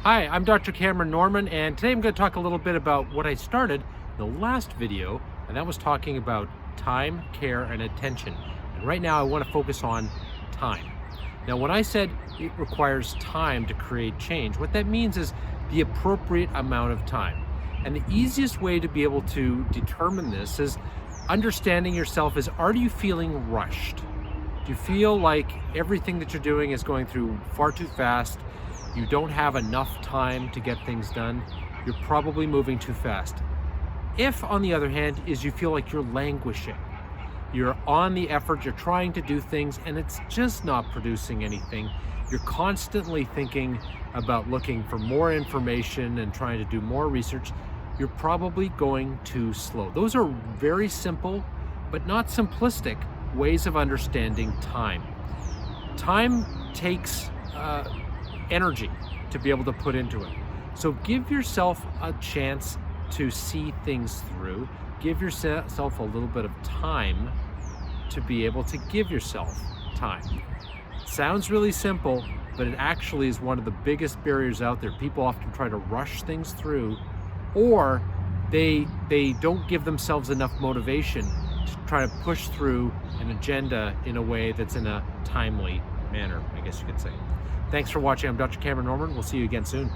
Hi, I'm Dr. Cameron Norman, and today I'm going to talk a little bit about what I started in the last video, and that was talking about time, care, and attention. And right now I want to focus on time. Now, when I said it requires time to create change, what that means is the appropriate amount of time. And the easiest way to be able to determine this is understanding yourself is, are you feeling rushed? Do you feel like everything that you're doing is going through far too fast? You don't have enough time to get things done? You're probably moving too fast. If, on the other hand, is you feel like you're languishing, you're on the effort, you're trying to do things, and it's just not producing anything, you're constantly thinking about looking for more information and trying to do more research, you're probably going too slow. Those are very simple, but not simplistic ways of understanding time. Time takes energy to be able to put into it. So give yourself a chance to see things through. Give yourself a little bit of time to be able to give yourself time. It sounds really simple, but it actually is one of the biggest barriers out there. People often try to rush things through, or they don't give themselves enough motivation to try to push through an agenda in a way that's in a timely manner, I guess you could say. Thanks for watching. I'm Dr. Cameron Norman. We'll see you again soon.